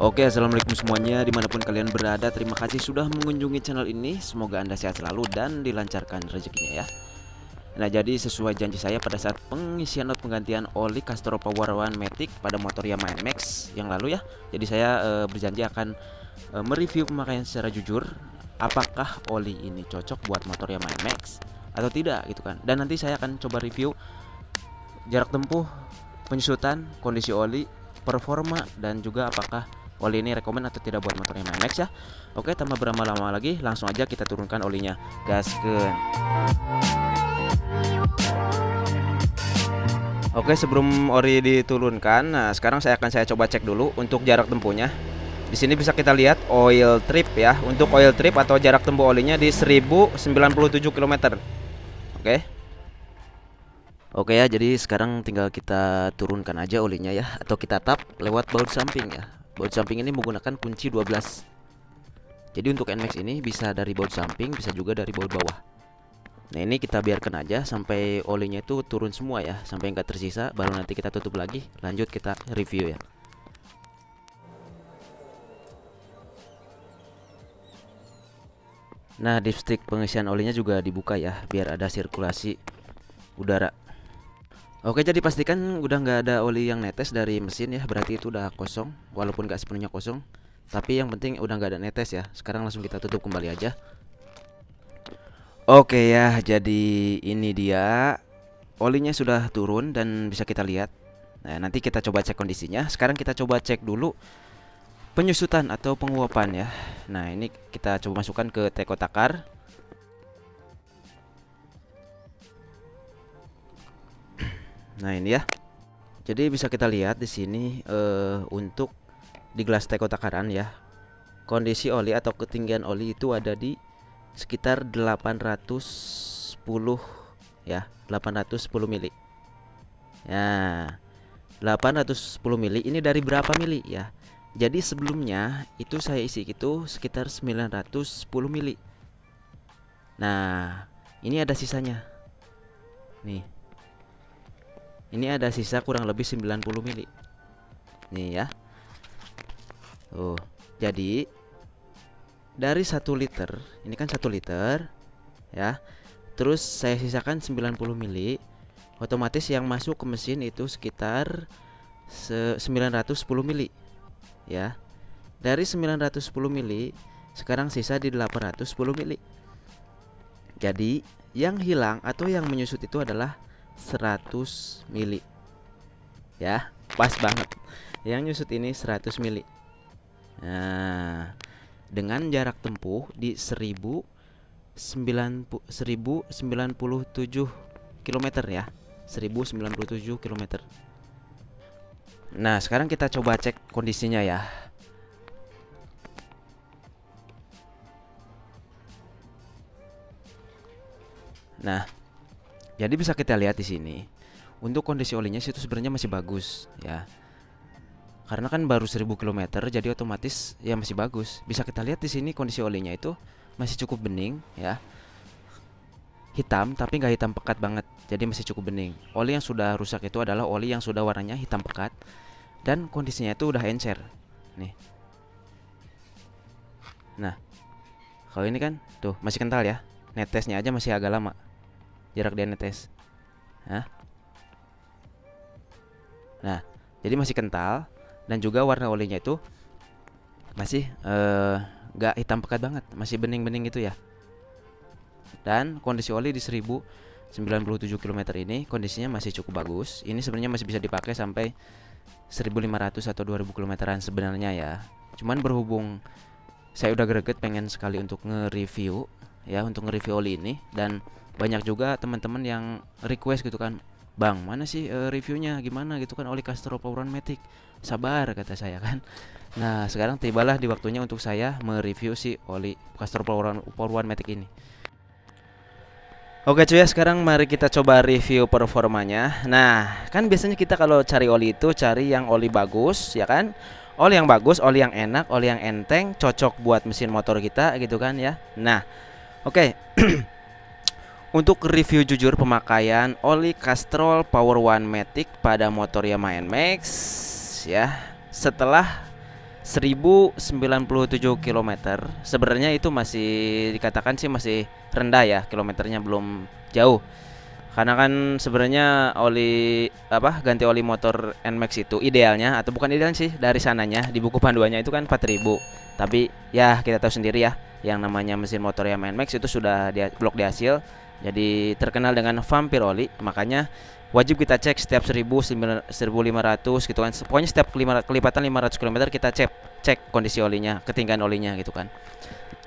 Oke, assalamualaikum semuanya dimanapun kalian berada. Terima kasih sudah mengunjungi channel ini. Semoga anda sehat selalu dan dilancarkan rezekinya ya. Nah, jadi sesuai janji saya pada saat pengisian atau penggantian oli Castrol Power One Matic pada motor Yamaha NMAX yang lalu ya. Jadi saya berjanji akan mereview pemakaian secara jujur. Apakah oli ini cocok buat motor Yamaha NMAX atau tidak gitu kan. Dan nanti saya akan coba review jarak tempuh, penyusutan, kondisi oli, performa, dan juga apakah oli ini rekomend atau tidak buat motor Yamaha NMAX ya. Oke, tanpa berlama-lama lagi, langsung aja kita turunkan olinya. Gaskeun. Oke, sebelum ori diturunkan, nah sekarang saya coba cek dulu untuk jarak tempuhnya. Di sini bisa kita lihat oil trip ya. Untuk oil trip atau jarak tempuh olinya di 1097 km. Oke. Oke ya, jadi sekarang tinggal kita turunkan aja olinya ya, atau kita tap lewat baut samping ya. Baut samping ini menggunakan kunci 12. Jadi untuk NMAX ini bisa dari baut samping, bisa juga dari baut bawah. Nah, ini kita biarkan aja sampai olinya itu turun semua ya, sampai nggak tersisa, baru nanti kita tutup lagi, lanjut kita review ya. Nah, dipstick pengisian olinya juga dibuka ya, biar ada sirkulasi udara. Oke, jadi pastikan udah nggak ada oli yang netes dari mesin ya, berarti itu udah kosong, walaupun nggak sepenuhnya kosong. Tapi yang penting udah nggak ada netes ya. Sekarang langsung kita tutup kembali aja. Oke ya, jadi ini dia olinya sudah turun dan bisa kita lihat. Nah, nanti kita coba cek kondisinya. Sekarang kita coba cek dulu penyusutan atau penguapan ya. Nah, ini kita coba masukkan ke teko takar. Nah, ini ya. Jadi bisa kita lihat di sini untuk di gelas teko takaran ya. Kondisi oli atau ketinggian oli itu ada di sekitar 810 ya, 810 mili. Ya, 810 mili ini dari berapa mili ya? Jadi sebelumnya itu saya isi itu sekitar 910 mili. Nah, ini ada sisanya. Nih. Ini ada sisa kurang lebih 90 mili. Nih ya. Jadi dari 1 liter, ini kan 1 liter ya. Terus saya sisakan 90 mili. Otomatis yang masuk ke mesin itu sekitar 910 mili ya. Dari 910 mili sekarang sisa di 810 mili. Jadi yang hilang atau yang menyusut itu adalah 100 mili ya. Pas banget. Yang nyusut ini 100 mili. Nah, dengan jarak tempuh di 1097 km ya. 1097 km. Nah, sekarang kita coba cek kondisinya ya. Nah, jadi bisa kita lihat di sini. Untuk kondisi olinya itu sebenarnya masih bagus ya. Karena kan baru 1000 km, jadi otomatis ya masih bagus. Bisa kita lihat di sini kondisi olinya itu masih cukup bening ya. Hitam tapi nggak hitam pekat banget, jadi masih cukup bening. Oli yang sudah rusak itu adalah oli yang sudah warnanya hitam pekat dan kondisinya itu udah encer. Nih. Nah, kalau ini kan tuh masih kental ya. Netesnya aja masih agak lama. Jarak dia netes. Nah, jadi masih kental. Dan juga warna olinya itu masih gak hitam pekat banget, masih bening-bening gitu ya. Dan kondisi oli di 1097 km ini kondisinya masih cukup bagus. Ini sebenarnya masih bisa dipakai sampai 1500 atau 2000 kilometeran sebenarnya ya. Cuman berhubung saya udah greget pengen sekali untuk nge-review ya, untuk nge-review oli ini. Dan banyak juga teman-teman yang request gitu kan, Bang, mana sih reviewnya gimana gitu kan oli Castrol Power One Matic. Sabar kata saya kan. Nah, sekarang tibalah di waktunya untuk saya mereview si oli Castrol Power One Matic ini. Oke cuy ya, sekarang mari kita coba review performanya. Nah, kan biasanya kita kalau cari oli itu cari yang oli bagus ya kan. Oli yang bagus, oli yang enak, oli yang enteng, cocok buat mesin motor kita gitu kan ya. Nah, oke. Untuk review jujur pemakaian oli Castrol Power One Matic pada motor Yamaha NMAX ya, setelah 1097 kilometer. Sebenarnya itu masih dikatakan sih masih rendah ya, kilometernya belum jauh. Karena kan sebenarnya ganti oli motor NMAX itu idealnya, atau bukan ideal sih, dari sananya di buku panduannya itu kan 4000. Tapi ya kita tahu sendiri ya, yang namanya mesin motor Yamaha NMAX itu sudah blok di hasil, jadi terkenal dengan vampir oli. Makanya wajib kita cek setiap 1500 gitu kan. Pokoknya setiap kelipatan 500 km kita cek kondisi olinya, ketinggian olinya gitu kan.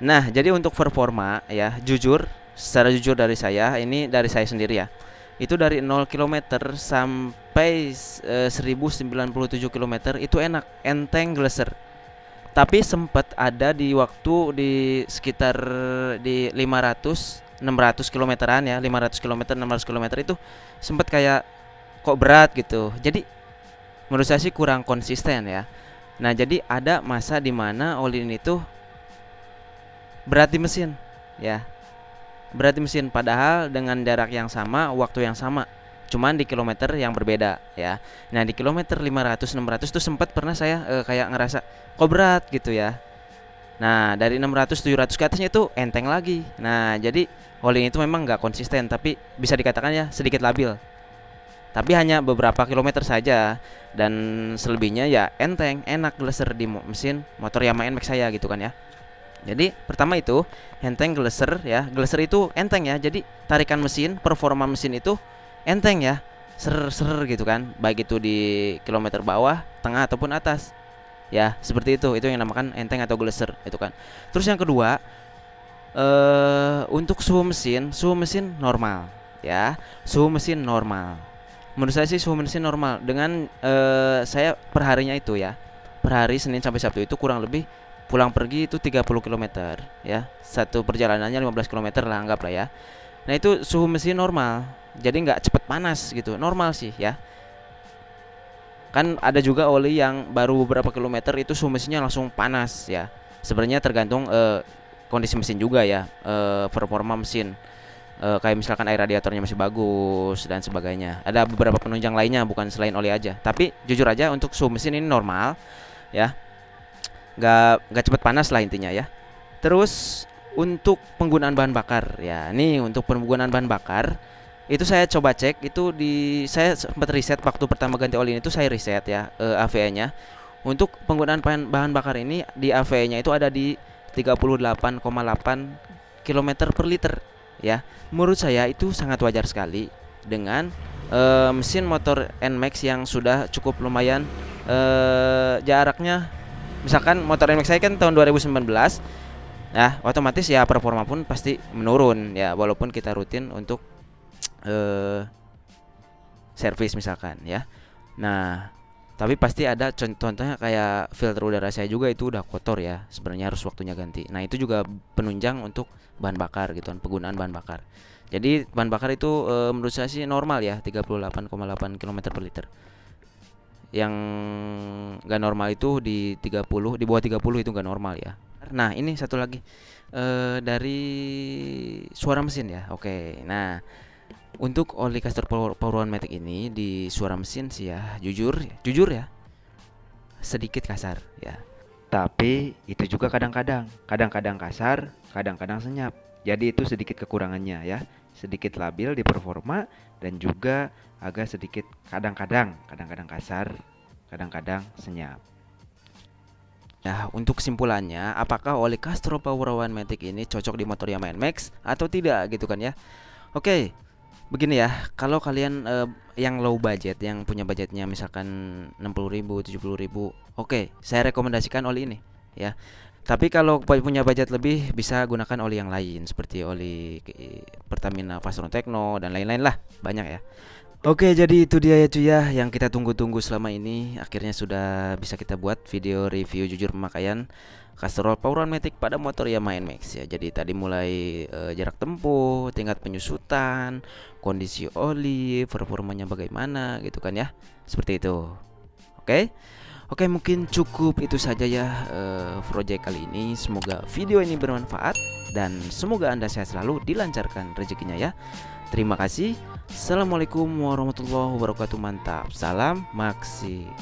Nah, jadi untuk performa ya, secara jujur dari saya, ini dari saya sendiri ya, itu dari 0 km sampai 1097 km itu enak, enteng, geleser. Tapi sempat ada di waktu di sekitar di 600 kilometeran ya, 500 km 600 km itu sempat kayak kok berat gitu. Jadi menurut saya sih kurang konsisten ya. Nah, jadi ada masa dimana oli ini tuh berat di mesin ya, berat di mesin, padahal dengan jarak yang sama, waktu yang sama, cuman di kilometer yang berbeda ya. Nah, di kilometer 500-600 tuh sempat pernah saya kayak ngerasa kok berat gitu ya. Nah, dari 600-700 ke atasnya itu enteng lagi. Nah, jadi oli ini tuh memang nggak konsisten, tapi bisa dikatakan ya sedikit labil. Tapi hanya beberapa kilometer saja, dan selebihnya ya enteng, enak, geleser di mesin motor Yamaha NMAX saya gitu kan ya. Jadi pertama itu enteng, geleser ya. Geleser itu enteng ya. Jadi tarikan mesin, performa mesin itu enteng ya. Ser gitu kan. Baik itu di kilometer bawah, tengah ataupun atas. Ya, seperti itu. Itu yang namakan enteng atau geleser itu kan. Terus yang kedua, untuk suhu mesin normal ya. Suhu mesin normal. Menurut saya sih suhu mesin normal. Dengan saya perharinya itu ya, per hari Senin sampai Sabtu itu kurang lebih pulang pergi itu 30 km ya. Satu perjalanannya 15 km lah, anggaplah ya. Nah, itu suhu mesin normal. Jadi nggak cepet panas gitu. Normal sih ya. Kan ada juga oli yang baru beberapa kilometer itu suhu mesinnya langsung panas ya. Sebenarnya tergantung kondisi mesin juga ya, performa mesin. Kayak misalkan air radiatornya masih bagus dan sebagainya. Ada beberapa penunjang lainnya bukan selain oli aja. Tapi jujur aja untuk suhu mesin ini normal ya. Nggak cepet panas lah intinya ya. Terus untuk penggunaan bahan bakar ya, nih untuk penggunaan bahan bakar itu saya coba cek itu saya sempat riset waktu pertama ganti oli ini, itu saya riset ya AVE-nya. Untuk penggunaan bahan bakar ini di AVE-nya itu ada di 38,8 km per liter ya. Menurut saya itu sangat wajar sekali dengan mesin motor NMAX yang sudah cukup lumayan jaraknya. Misalkan motor NMAX saya kan tahun 2019. Nah, otomatis ya performa pun pasti menurun ya, walaupun kita rutin untuk servis misalkan ya. Nah, tapi pasti ada contohnya kayak filter udara saya juga itu udah kotor ya, sebenarnya harus waktunya ganti. Nah, itu juga penunjang untuk bahan bakar gitu kan, penggunaan bahan bakar. Jadi bahan bakar itu menurut saya sih normal ya, 38,8 km per liter. Yang nggak normal itu di 30, di bawah 30 itu nggak normal ya. Nah, ini satu lagi dari suara mesin ya. Oke, nah untuk oli Castrol Power One Matic ini di suara mesin sih ya, jujur ya sedikit kasar ya. Tapi itu juga kadang-kadang kasar, kadang-kadang senyap. Jadi itu sedikit kekurangannya ya, sedikit labil di performa, dan juga agak sedikit kadang-kadang kasar, kadang-kadang senyap. Nah, untuk kesimpulannya, apakah oli Castrol Power One Matic ini cocok di motor Yamaha NMAX atau tidak gitu kan ya? Oke, begini ya, kalau kalian yang low budget, yang punya budgetnya misalkan 60.000, 70.000, oke, saya rekomendasikan oli ini ya. Tapi kalau punya budget lebih, bisa gunakan oli yang lain seperti oli Pertamina Fastron Tekno dan lain-lain lah, banyak ya. Oke, jadi itu dia ya cuy ya, yang kita tunggu-tunggu selama ini. Akhirnya sudah bisa kita buat video review jujur pemakaian Castrol Power One Matic pada motor Yamaha NMAX ya. Jadi tadi mulai jarak tempuh, tingkat penyusutan, kondisi oli, performanya bagaimana gitu kan ya. Seperti itu. Oke, mungkin cukup itu saja ya project kali ini. Semoga video ini bermanfaat dan semoga Anda sehat selalu, dilancarkan rezekinya ya. Terima kasih. Assalamualaikum warahmatullahi wabarakatuh. Mantap. Salam Maksi.